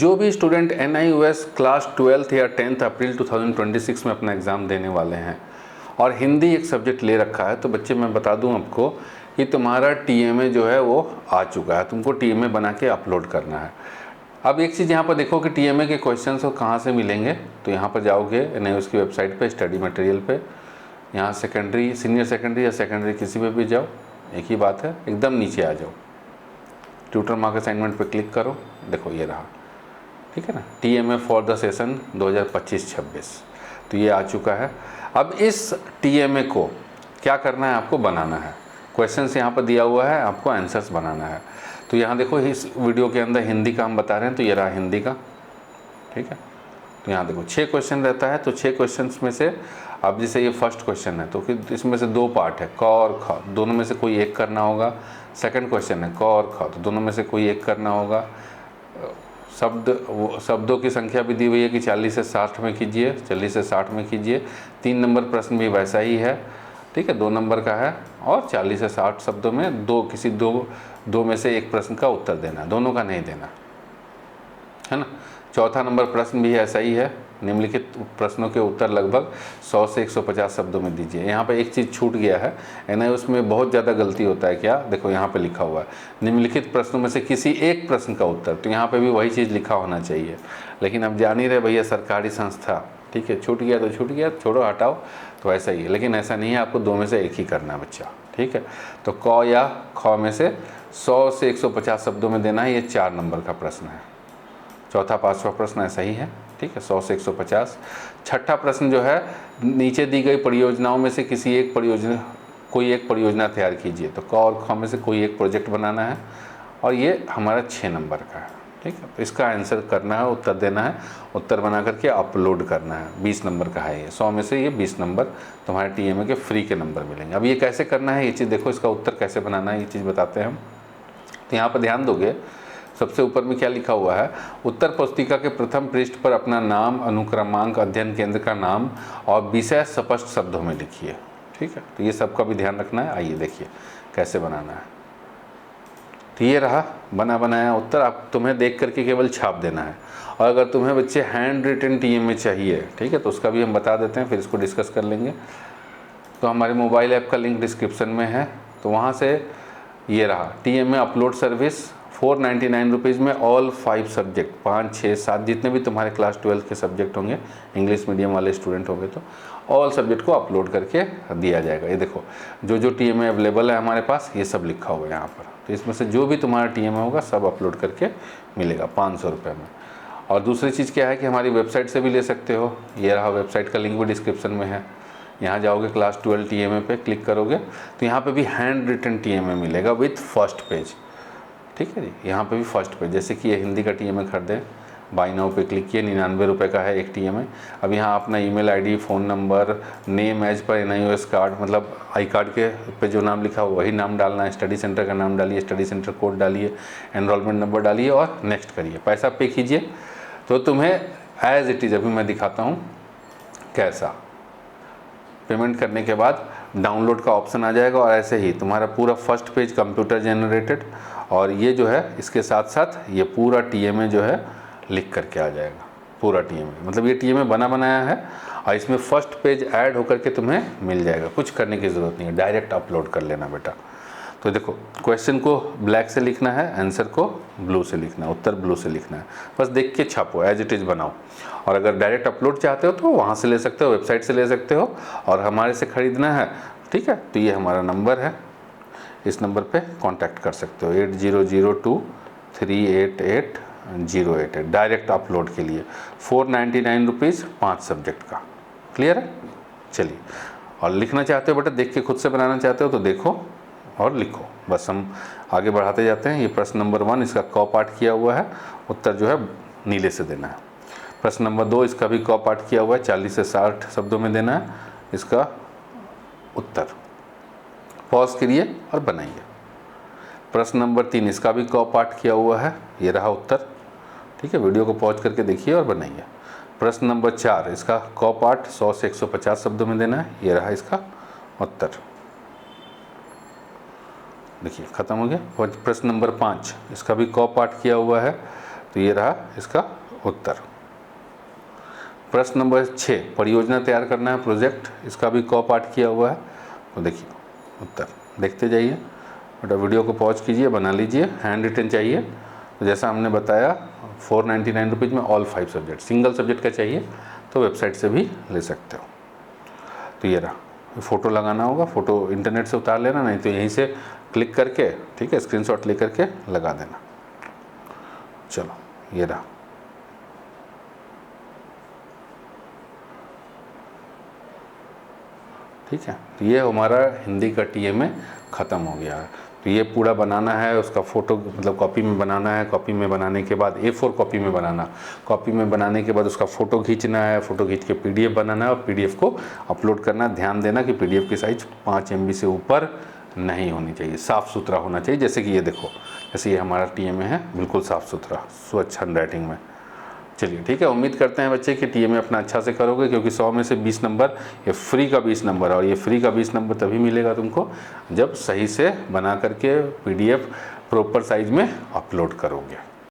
जो भी student NIOS class 12th या 10th अप्रैल 2026 में अपना एग्ज़ाम देने वाले हैं और हिंदी एक सब्जेक्ट ले रखा है, तो बच्चे मैं बता दूं आपको कि तुम्हारा TMA जो है वो आ चुका है। तुमको TMA बना के अपलोड करना है। अब एक चीज़ यहाँ पर देखो कि TMA के क्वेश्चंस को कहाँ से मिलेंगे। तो यहाँ पर जाओगे NIOS की वेबसाइट पे, स्टडी मटेरियल पे, यहाँ सेकेंडरी, सीनियर सेकेंडरी या सेकेंडरी किसी पे भी जाओ, एक ही बात है, एकदम नीचे आ जाओ, ट्यूटर मार्क असाइनमेंट पे क्लिक करो, देखो ये रहा, ठीक है ना, TMA फॉर द सेशन 2025-26, तो ये आ चुका है। अब इस TMA को क्या करना है, आपको बनाना है। क्वेश्चंस यहाँ पर दिया हुआ है, आपको आंसर्स बनाना है। तो यहाँ देखो इस वीडियो के अंदर हिंदी का हम बता रहे हैं, तो ये रहा हिंदी का, ठीक है। तो यहाँ देखो 6 क्वेश्चन रहता है, तो 6 क्वेश्चंस में से अब जैसे ये फर्स्ट क्वेश्चन है तो फिर इसमें से 2 पार्ट है, क और ख, दोनों में से कोई एक करना होगा। सेकंड क्वेश्चन है क और ख, तो दोनों में से कोई एक करना होगा। शब्दों की संख्या भी दी हुई है कि 40 से 60 में कीजिए, 40 से 60 में कीजिए। 3 नंबर प्रश्न भी वैसा ही है, ठीक है, 2 नंबर का है और 40 से 60 शब्दों में दो में से एक प्रश्न का उत्तर देना, दोनों का नहीं देना, है ना। चौथा नंबर प्रश्न भी ऐसा ही है, निम्नलिखित प्रश्नों के उत्तर लगभग 100 से 150 शब्दों में दीजिए। यहाँ पे एक चीज़ छूट गया है ना, उसमें बहुत ज़्यादा गलती होता है। क्या, देखो यहाँ पे लिखा हुआ है निम्नलिखित प्रश्नों में से किसी एक प्रश्न का उत्तर, तो यहाँ पे भी वही चीज़ लिखा होना चाहिए, लेकिन अब जान ही रहे भैया सरकारी संस्था, ठीक है, छूट गया तो छूट गया, छोड़ो हटाओ, तो ऐसा ही है। लेकिन ऐसा नहीं है, आपको 2 में से एक ही करना है बच्चा, ठीक है। तो क या ख में से 100 से 150 शब्दों में देना है, ये 4 नंबर का प्रश्न है। चौथा 5वां प्रश्न ऐसा ही है, ठीक है, 100 से 150। छठा प्रश्न जो है, नीचे दी गई परियोजनाओं में से कोई एक परियोजना तैयार कीजिए, तो क और ख में से कोई एक प्रोजेक्ट बनाना है और ये हमारा 6 नंबर का है, ठीक है। तो इसका आंसर करना है, उत्तर देना है, उत्तर बना करके अपलोड करना है। 20 नंबर का है ये, 100 में से ये 20 नंबर तुम्हारे TMA के फ्री के नंबर मिलेंगे। अब ये कैसे करना है, ये चीज़ देखो, इसका उत्तर कैसे बनाना है, ये चीज़ बताते हैं हम। तो यहाँ पर ध्यान दोगे, सबसे ऊपर में क्या लिखा हुआ है, उत्तर पुस्तिका के प्रथम पृष्ठ पर अपना नाम, अनुक्रमांक, अध्ययन केंद्र का नाम और विषय स्पष्ट शब्दों में लिखिए, ठीक है। तो ये सबका भी ध्यान रखना है। आइए देखिए कैसे बनाना है। तो ये रहा बना बनाया उत्तर, आप तुम्हें देख करके केवल छाप देना है। और अगर तुम्हें बच्चे हैंड रिटन TMA चाहिए, ठीक है, तो उसका भी हम बता देते हैं, फिर इसको डिस्कस कर लेंगे। तो हमारे मोबाइल ऐप का लिंक डिस्क्रिप्शन में है, तो वहाँ से ये रहा TMA अपलोड सर्विस 499 रुपीज़ में ऑल 5 सब्जेक्ट, 5, 6, 7 जितने भी तुम्हारे क्लास 12 के सब्जेक्ट होंगे, इंग्लिश मीडियम वाले स्टूडेंट होंगे, तो ऑल सब्जेक्ट को अपलोड करके दिया जाएगा। ये देखो जो TMA अवेलेबल है हमारे पास, ये सब लिखा हुआ है यहाँ पर। तो इसमें से जो भी तुम्हारा TMA होगा सब अपलोड करके मिलेगा 500 रुपये में। और दूसरी चीज़ क्या है कि हमारी वेबसाइट से भी ले सकते हो, ये रहा, वेबसाइट का लिंक भी डिस्क्रिप्शन में है। यहाँ जाओगे क्लास 12 TMA पे क्लिक करोगे तो यहाँ पे भी हैंड रिटन TMA मिलेगा विथ फर्स्ट पेज, ठीक है जी। यहाँ पे भी फर्स्ट पेज, जैसे कि ये हिंदी का TMA खरीदे, बाई नाउ पे क्लिक किए, 99 रुपये का है एक TMA। अब यहाँ अपना email ID, phone number, name as per NIOS card, मतलब आई कार्ड के पे जो नाम लिखा हो वही नाम डालना है। स्टडी सेंटर का नाम डालिए, स्टडी सेंटर कोड डालिए, एनरोलमेंट नंबर डालिए और नेक्स्ट करिए, पैसा पे कीजिए। तो तुम्हें एज इट इज़ अभी मैं दिखाता हूँ कैसा। पेमेंट करने के बाद डाउनलोड का ऑप्शन आ जाएगा और ऐसे ही तुम्हारा पूरा फर्स्ट पेज कंप्यूटर जनरेटेड, और ये जो है इसके साथ साथ ये पूरा TMA जो है लिख करके आ जाएगा, पूरा TMA, मतलब ये TMA बना बनाया है और इसमें फर्स्ट पेज ऐड होकर के तुम्हें मिल जाएगा। कुछ करने की ज़रूरत नहीं है, डायरेक्ट अपलोड कर लेना बेटा। तो देखो क्वेश्चन को ब्लैक से लिखना है, आंसर को ब्लू से लिखना है, उत्तर ब्लू से लिखना है, बस देख के छापो, एज इट इज़ बनाओ। और अगर डायरेक्ट अपलोड चाहते हो तो वहाँ से ले सकते हो, वेबसाइट से ले सकते हो, और हमारे से ख़रीदना है, ठीक है, तो ये हमारा नंबर है, इस नंबर पे कांटेक्ट कर सकते हो, 8002388088, डायरेक्ट अपलोड के लिए 499 रुपीज़ 5 सब्जेक्ट का। क्लियर है? चलिए, और लिखना चाहते हो बेटा, देख के खुद से बनाना चाहते हो तो देखो और लिखो, बस हम आगे बढ़ाते जाते हैं। ये प्रश्न नंबर 1, इसका क पार्ट किया हुआ है, उत्तर जो है नीले से देना है। प्रश्न नंबर 2, इसका भी क पार्ट किया हुआ है, 40 से 60 शब्दों में देना है इसका उत्तर। पॉज करिए और बनाइए। प्रश्न नंबर 3, इसका भी क पार्ट किया हुआ है, ये रहा उत्तर, ठीक है, वीडियो को पॉज करके देखिए और बनाइए। प्रश्न नंबर 4, इसका क पार्ट 100 से 150 शब्दों में देना है, ये रहा इसका उत्तर। देखिए खत्म हो गया। प्रश्न नंबर 5, इसका भी क पार्ट किया हुआ है, तो ये रहा इसका उत्तर। प्रश्न नंबर 6, परियोजना तैयार करना है प्रोजेक्ट, इसका भी क पाठ किया हुआ है। तो देखिए उत्तर देखते जाइए, बेटा वीडियो को पॉज कीजिए, बना लीजिए। हैंड रिटन चाहिए तो जैसा हमने बताया 499 रुपीज़ में ऑल 5 सब्जेक्ट, सिंगल सब्जेक्ट का चाहिए तो वेबसाइट से भी ले सकते हो। तो ये रहा, फ़ोटो लगाना होगा, फ़ोटो इंटरनेट से उतार लेना, नहीं तो यहीं से क्लिक करके, ठीक है, स्क्रीनशॉट ले करके लगा देना। चलो ये रहा। ठीक है, तो ये हमारा हिंदी का TMA ख़त्म हो गया है। तो ये पूरा बनाना है, उसका फ़ोटो मतलब कॉपी में बनाना है, कॉपी में बनाने के बाद A4 कॉपी में बनाना, कॉपी में बनाने के बाद उसका फ़ोटो खींचना है, फ़ोटो खींच के PDF बनाना है और PDF को अपलोड करना। ध्यान देना कि PDF की साइज़ 5 MB से ऊपर नहीं होनी चाहिए, साफ़ सुथरा होना चाहिए। जैसे कि ये देखो, जैसे ये हमारा TMA है, बिल्कुल साफ़ सुथरा स्वच्छ हैंडराइटिंग में। चलिए ठीक है, उम्मीद करते हैं बच्चे कि TMA अपना अच्छा से करोगे, क्योंकि 100 में से 20 नंबर ये फ्री का 20 नंबर है, और ये फ्री का 20 नंबर तभी मिलेगा तुमको जब सही से बना करके PDF प्रॉपर साइज़ में अपलोड करोगे।